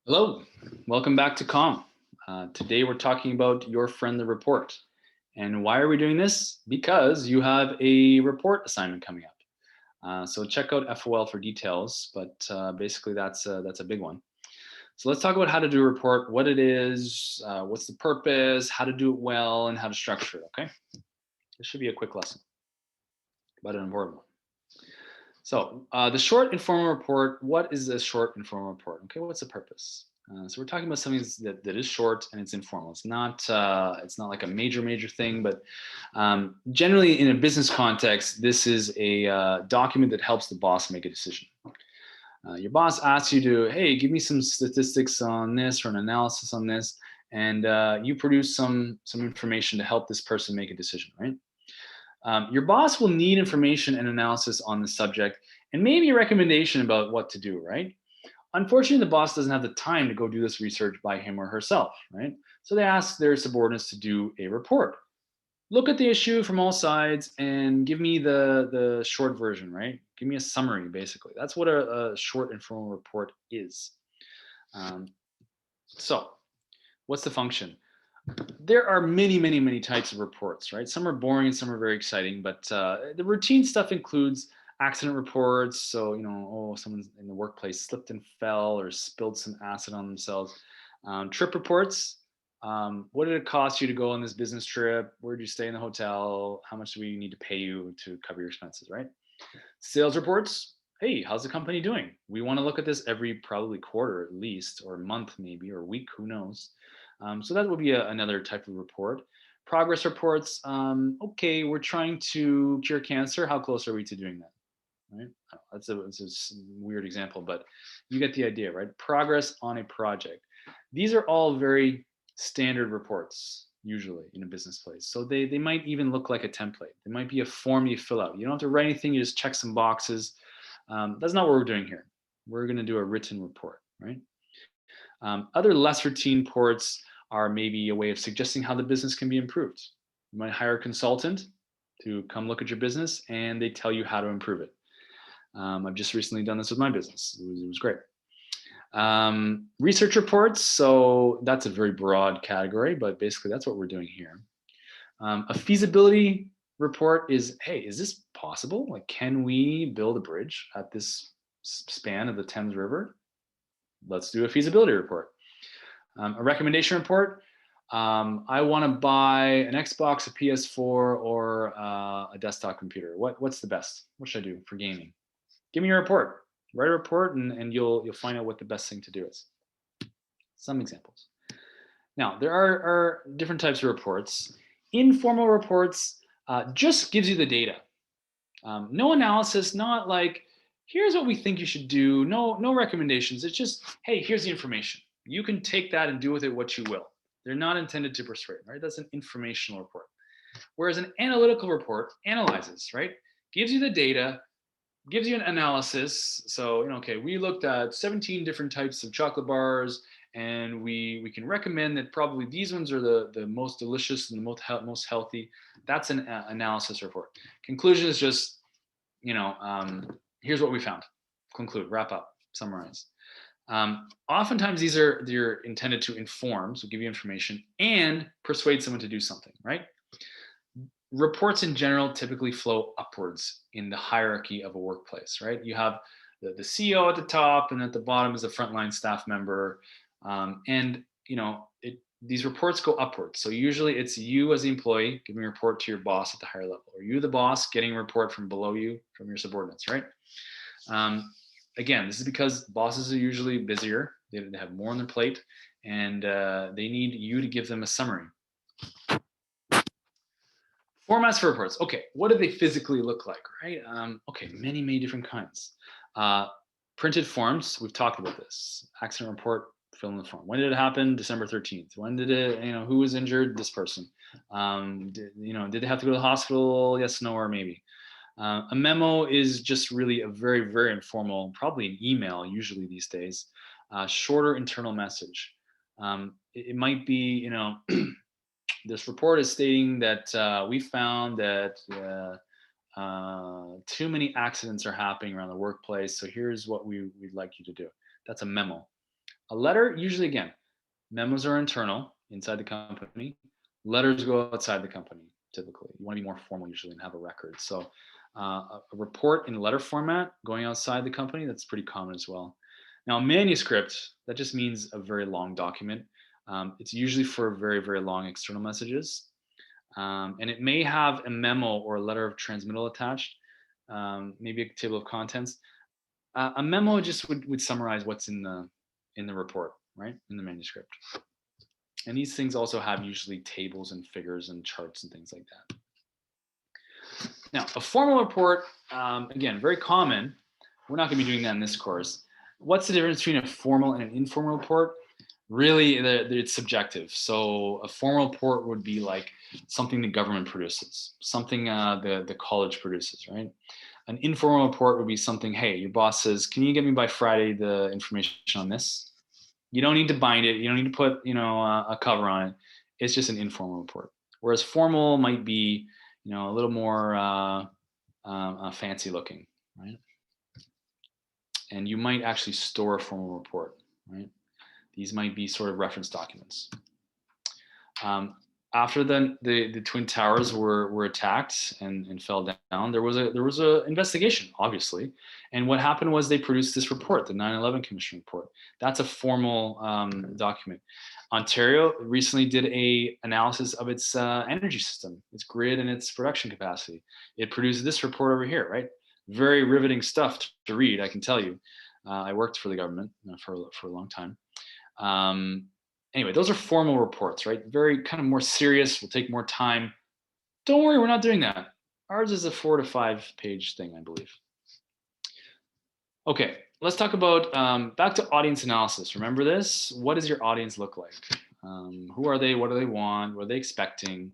Hello, welcome back to Calm. Today we're talking about your friendly report. And why are we doing this? Because you have a report assignment coming up. So check out FOL for details, but basically that's a big one. So let's talk about how to do a report, what it is, what's the purpose, how to do it well, and how to structure it. Okay, this should be a quick lesson, but an important one. So the short informal report. What is a short informal report? Okay, what's the purpose? So we're talking about something that is short and it's informal. It's not like a major thing, but generally in a business context, this is a document that helps the boss make a decision. Your boss asks you to, hey, give me some statistics on this or an analysis on this, and you produce some information to help this person make a decision, right? Your boss will need information and analysis on the subject and maybe a recommendation about what to do, right? Unfortunately, the boss doesn't have the time to go do this research by him or herself, right? So they ask their subordinates to do a report. Look at the issue from all sides and give me the short version, right? Give me a summary, basically. That's what a short informal report is. Um, so, what's the function? There are many types of reports, right? Some are boring and some are very exciting, but the routine stuff includes accident reports. So, oh, someone in the workplace slipped and fell or spilled some acid on themselves. Trip reports. What did it cost you to go on this business trip? Where did you stay in the hotel? How much do we need to pay you to cover your expenses, right? Sales reports. Hey, how's the company doing? We want to look at this every probably quarter at least, or month maybe, or week, who knows. So that would be another type of report. Progress reports. Okay, we're trying to cure cancer. How close are we to doing that? Right? That's a weird example, but you get the idea, right? Progress on a project. These are all very standard reports usually in a business place. So they might even look like a template. They might be a form you fill out. You don't have to write anything. You just check some boxes. That's not what we're doing here. We're going to do a written report, right? Other less routine reports are maybe a way of suggesting how the business can be improved. You might hire a consultant to come look at your business and they tell you how to improve it. I've just recently done this with my business. It was great. Research reports. So that's a very broad category, but basically that's what we're doing here. A feasibility report is, hey, is this possible? Like, can we build a bridge at this span of the Thames River? Let's do a feasibility report. A recommendation report. I want to buy an Xbox, a PS4, or a desktop computer. What's the best? What should I do for gaming? Give me a report. Write a report, and you'll find out what the best thing to do is. Some examples. Now, there are different types of reports. Informal reports just gives you the data. No analysis, not like, here's what we think you should do. No recommendations. It's just, hey, here's the information. You can take that and do with it what you will. They're not intended to persuade, right? That's an informational report. Whereas an analytical report analyzes, right? Gives you the data, gives you an analysis. So, okay, we looked at 17 different types of chocolate bars, and we can recommend that probably these ones are the most delicious and the most healthy. That's an analysis report. Conclusion is just, here's what we found. Conclude, wrap up, summarize. Oftentimes they're intended to inform, so give you information and persuade someone to do something, right? Reports in general typically flow upwards in the hierarchy of a workplace, right? You have the CEO at the top, and at the bottom is a frontline staff member, and these reports go upwards. So usually it's you as the employee giving a report to your boss at the higher level, or you, the boss, getting a report from below you from your subordinates, right? Again, this is because bosses are usually busier; they have more on their plate, and they need you to give them a summary. Formats for reports. Okay, what do they physically look like, right? Okay, many different kinds. Printed forms, we've talked about this. Accident report, fill in the form. When did it happen? December 13th. When did it, who was injured? This person. Did they have to go to the hospital? Yes, no, or maybe. A memo is just really a very informal, probably an email usually these days, shorter internal message. It might be, this report is stating that we found that too many accidents are happening around the workplace. So here's what we'd like you to do. That's a memo. A letter, usually again, memos are internal inside the company. Letters go outside the company typically. You want to be more formal usually and have a record. So a report in letter format going outside the company, that's pretty common as well. Now, a manuscript, that just means a very long document. It's usually for very, very long external messages. And it may have a memo or a letter of transmittal attached, maybe a table of contents. A memo just would summarize what's in the report, right, in the manuscript. And these things also have usually tables and figures and charts and things like that. Now, a formal report, again, very common. We're not going to be doing that in this course. What's the difference between a formal and an informal report? Really, it's subjective. So a formal report would be like something the government produces, something the college produces, right? An informal report would be something, hey, your boss says, can you get me by Friday the information on this? You don't need to bind it. You don't need to put, a cover on it. It's just an informal report. Whereas formal might be, a little more fancy looking, right? And you might actually store a formal report, right? These might be sort of reference documents. After the Twin Towers were attacked and fell down, there was a investigation, obviously. And what happened was they produced this report, the 9/11 Commission report. That's a formal document. Ontario recently did a analysis of its energy system, its grid, and its production capacity. It produced this report over here, right? Very riveting stuff to read, I can tell you. I worked for the government for a long time. Anyway, those are formal reports, right? Very kind of more serious, will take more time. Don't worry, we're not doing that. Ours is a 4 to 5 page thing, I believe. Okay, let's talk about back to audience analysis. Remember this? What does your audience look like? Who are they? What do they want? What are they expecting?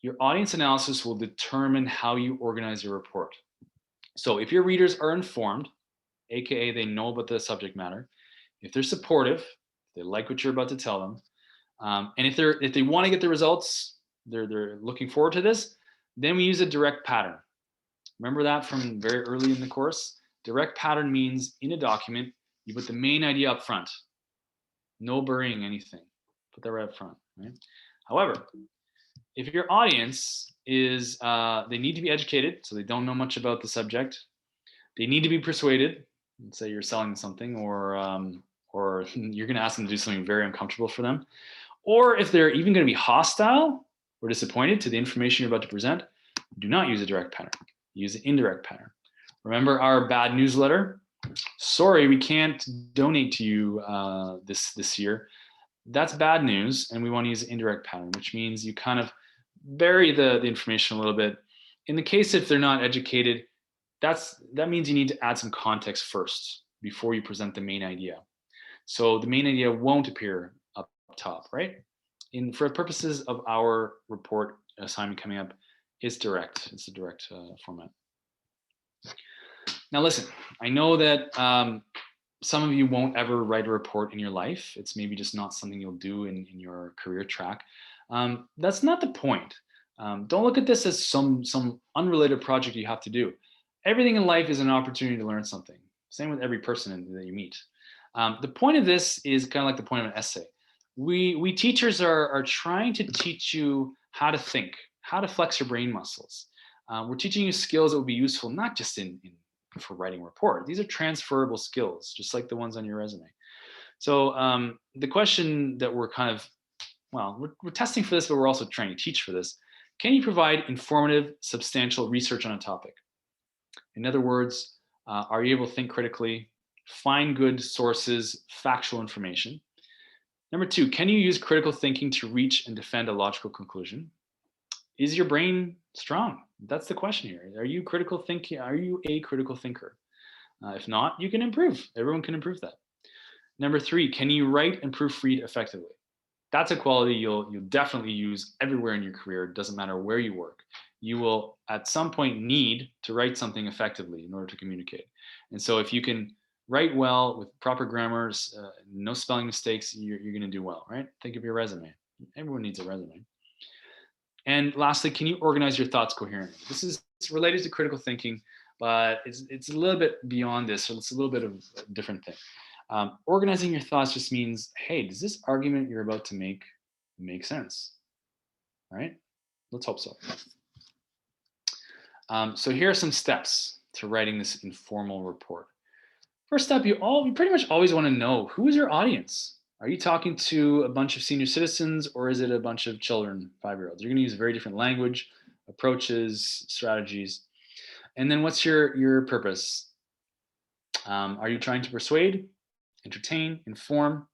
Your audience analysis will determine how you organize your report. So if your readers are informed, AKA they know about the subject matter, if they're supportive, they like what you're about to tell them, and if they want to get the results, they're looking forward to this, then we use a direct pattern. Remember that from very early in the course? Direct pattern means in a document, you put the main idea up front. No burying anything. Put that right up front, right? However, if your audience is, they need to be educated, so they don't know much about the subject. They need to be persuaded. Let's say you're selling something, or you're going to ask them to do something very uncomfortable for them. Or if they're even going to be hostile or disappointed to the information you're about to present, do not use a direct pattern. Use an indirect pattern. Remember our bad newsletter? Sorry, we can't donate to you this year. That's bad news, and we want to use an indirect pattern, which means you kind of bury the information a little bit. In the case if they're not educated, that means you need to add some context first before you present the main idea. So the main idea won't appear up top, right? For purposes of our report assignment coming up, it's direct. It's a direct format. Now listen, I know that some of you won't ever write a report in your life. It's maybe just not something you'll do in your career track. That's not the point. Don't look at this as some unrelated project you have to do. Everything in life is an opportunity to learn something. Same with every person that you meet. The point of this is kind of like the point of an essay. We teachers are trying to teach you how to think, how to flex your brain muscles. We're teaching you skills that will be useful, not just for writing a report. These are transferable skills, just like the ones on your resume. So the question that we're we're testing for this, but we're also trying to teach for this. Can you provide informative, substantial research on a topic? In other words, are you able to think critically, find good sources, factual information? Number 2, can you use critical thinking to reach and defend a logical conclusion? Is your brain strong? That's the question here. Are you critical thinking? Are you a critical thinker? If not, you can improve. Everyone can improve that. Number 3, can you write and proofread effectively? That's a quality you'll definitely use everywhere in your career. It doesn't matter where you work. You will at some point need to write something effectively in order to communicate. And so if you can write well with proper grammars, no spelling mistakes, you're going to do well, right? Think of your resume. Everyone needs a resume. And lastly, can you organize your thoughts coherently? This is related to critical thinking, but it's a little bit beyond this. So it's a little bit of a different thing. Organizing your thoughts just means, hey, does this argument you're about to make sense? All right, let's hope so. So here are some steps to writing this informal report. First step, you pretty much always want to know, who is your audience? Are you talking to a bunch of senior citizens, or is it a bunch of children, 5-year-olds? You're going to use very different language, approaches, strategies. And then what's your purpose? Are you trying to persuade, entertain, inform,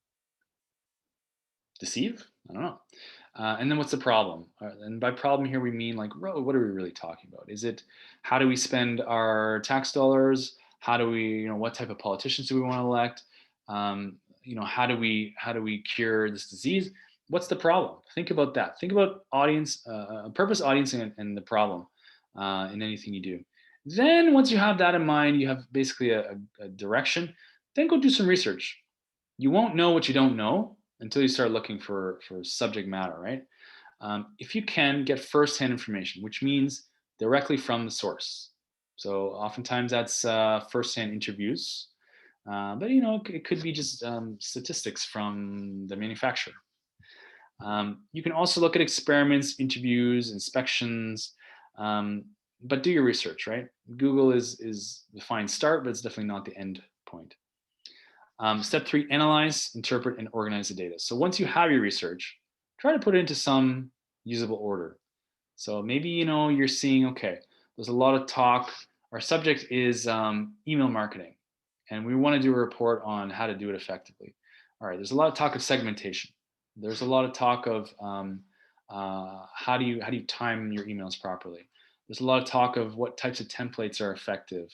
deceive? I don't know. And then what's the problem? And by problem here, we mean like, what are we really talking about? Is it, how do we spend our tax dollars? How do we, what type of politicians do we want to elect? How do we cure this disease? What's the problem? Think about that. Think about audience, purpose, audience, and the problem in anything you do. Then once you have that in mind, you have basically a direction. Then go do some research. You won't know what you don't know until you start looking for subject matter, right? If you can, get firsthand information, which means directly from the source. So oftentimes that's firsthand interviews, but it could be just statistics from the manufacturer. You can also look at experiments, interviews, inspections, but do your research, right? Google is the fine start, but it's definitely not the end point. Step 3, analyze, interpret, and organize the data. So once you have your research, try to put it into some usable order. So maybe, you're seeing, okay, there's a lot of talk. Our subject is email marketing, and we want to do a report on how to do it effectively. All right, there's a lot of talk of segmentation. There's a lot of talk of how do you time your emails properly. There's a lot of talk of what types of templates are effective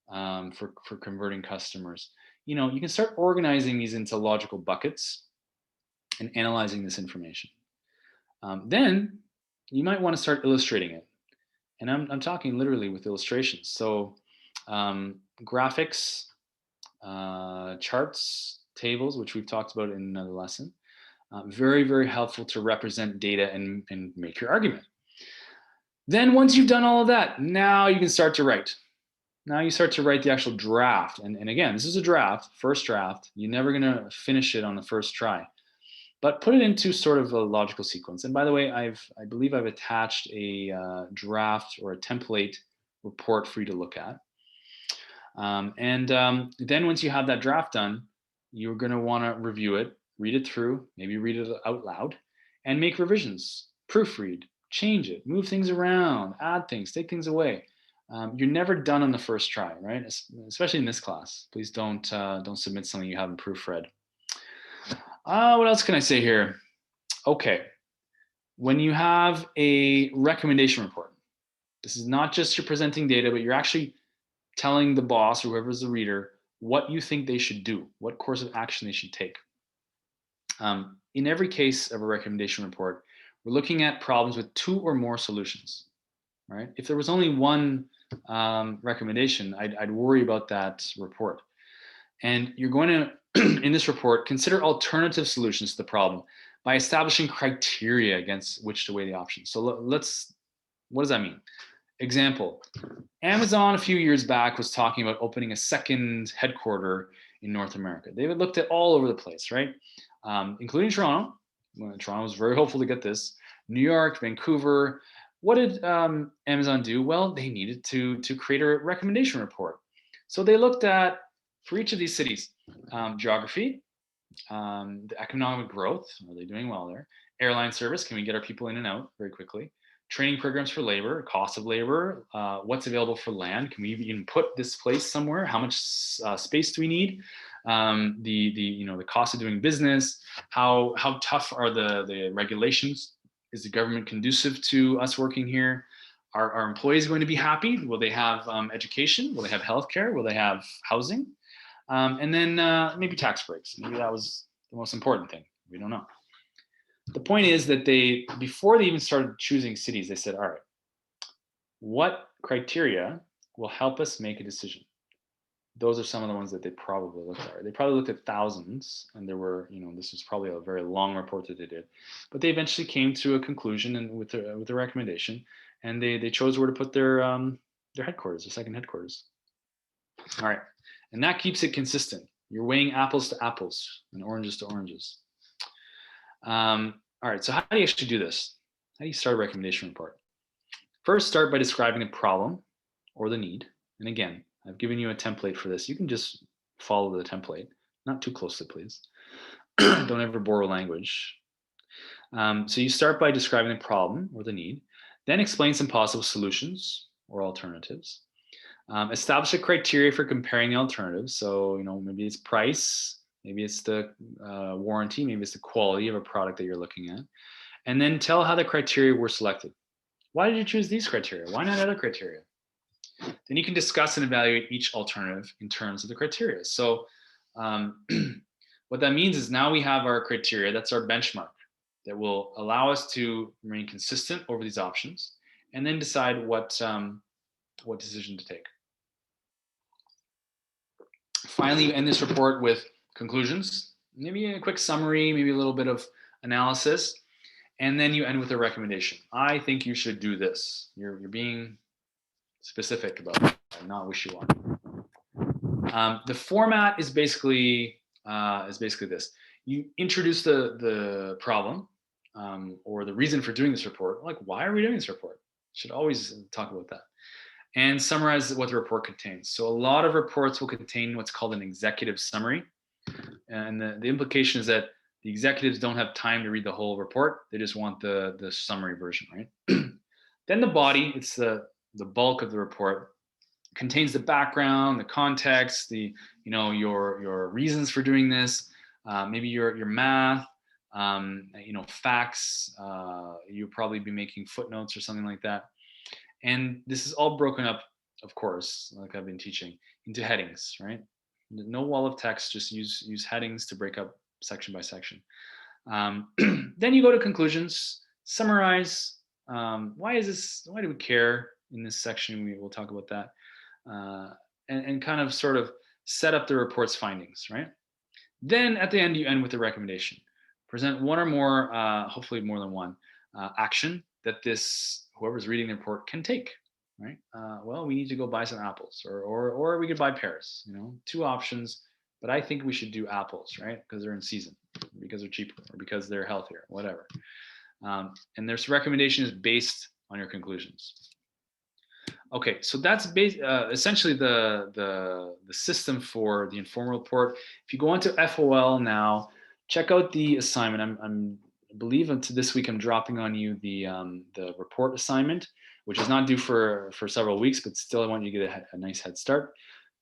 for converting customers. You can start organizing these into logical buckets and analyzing this information. Then you might want to start illustrating it. And I'm talking literally with illustrations. So graphics, charts, tables, which we've talked about in another lesson. Very, very helpful to represent data and make your argument. Then once you've done all of that, now you can start to write. Now you start to write the actual draft. And again, this is a draft, first draft. You're never going to finish it on the first try. But put it into sort of a logical sequence. And by the way, I believe I've attached a draft or a template report for you to look at. Then once you have that draft done, you're going to want to review it, read it through, maybe read it out loud, and make revisions, proofread, change it, move things around, add things, take things away. You're never done on the first try, right? Especially in this class. Please don't submit something you haven't proofread. What else can I say here? Okay, when you have a recommendation report, this is not just you're presenting data, but you're actually telling the boss or whoever's the reader what you think they should do, what course of action they should take. In every case of a recommendation report, we're looking at problems with 2 or more solutions, right? If there was only one recommendation, I'd worry about that report. And you're going to, in this report, consider alternative solutions to the problem by establishing criteria against which to weigh the options. So what does that mean? Example, Amazon a few years back was talking about opening a second headquarter in North America. They had looked at all over the place, right? Including Toronto. Toronto was very hopeful to get this. New York, Vancouver. What did Amazon do? Well, they needed to create a recommendation report. So they looked at, for each of these cities, geography, the economic growth, are they doing well there? Airline service, can we get our people in and out very quickly? Training programs for labor, cost of labor, what's available for land? Can we even put this place somewhere? How much space do we need? The cost of doing business, how tough are the regulations? Is the government conducive to us working here? Are our employees going to be happy? Will they have education? Will they have healthcare? Will they have housing? And then maybe tax breaks. Maybe that was the most important thing. We don't know. The point is that before they even started choosing cities, they said, all right, what criteria will help us make a decision? Those are some of the ones that they probably looked at. They probably looked at thousands, and there were, this was probably a very long report that they did, but they eventually came to a conclusion and with a recommendation, and they chose where to put their headquarters, their second headquarters. All right, and that keeps it consistent. You're weighing apples to apples and oranges to oranges. All right, so how do you actually do this? How do you start a recommendation report? First, start by describing the problem or the need. And again, I've given you a template for this. You can just follow the template, not too closely, please. Don't ever borrow language. So you start by describing the problem or the need, then explain some possible solutions or alternatives. Establish a criteria for comparing the alternatives. So, maybe it's price, maybe it's the warranty, maybe it's the quality of a product that you're looking at. And then tell how the criteria were selected. Why did you choose these criteria? Why not other criteria? Then you can discuss and evaluate each alternative in terms of the criteria. So what that means is now we have our criteria, that's our benchmark that will allow us to remain consistent over these options and then decide what decision to take. Finally, you end this report with conclusions, maybe a quick summary, maybe a little bit of analysis, and then you end with a recommendation. I think you should do this. You're being specific about it, not wishy-washy. The format is basically this. You introduce the problem or the reason for doing this report. Like, why are we doing this report? Should always talk about that. And summarize what the report contains. So a lot of reports will contain what's called an executive summary. And the implication is that the executives don't have time to read the whole report. They just want the summary version, right? Then the body, it's the bulk of the report, contains the background, the context, your reasons for doing this, maybe your math, facts. You'll probably be making footnotes or something like that. And this is all broken up, of course, like I've been teaching, into headings, right? No wall of text, just use headings to break up section by section. Then you go to conclusions, summarize, why do we care in this section? We will talk about that. And kind of sort of set up the report's findings, right? Then at the end, you end with a recommendation. Present one or more, hopefully more than one, action that whoever's reading the report can take, right? Well, we need to go buy some apples, or we could buy pears, two options, but I think we should do apples, right? Because they're in season, because they're cheaper, or because they're healthier, whatever. And this recommendation is based on your conclusions. Okay, so that's essentially the system for the informal report. If you go onto FOL now, check out the assignment. I believe until this week I'm dropping on you the report assignment, which is not due for several weeks, but still I want you to get a nice head start.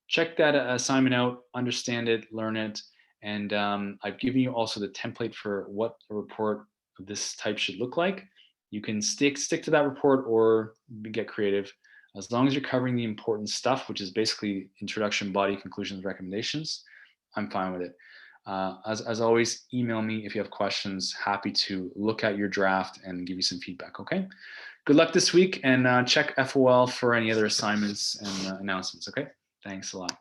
Check that assignment out, understand it, learn it, and I've given you also the template for what a report of this type should look like. You can stick to that report or get creative. As long as you're covering the important stuff, which is basically introduction, body, conclusions, recommendations, I'm fine with it. As always, email me if you have questions. Happy to look at your draft and give you some feedback, okay? Good luck this week, and check FOL for any other assignments and announcements, okay? Thanks a lot.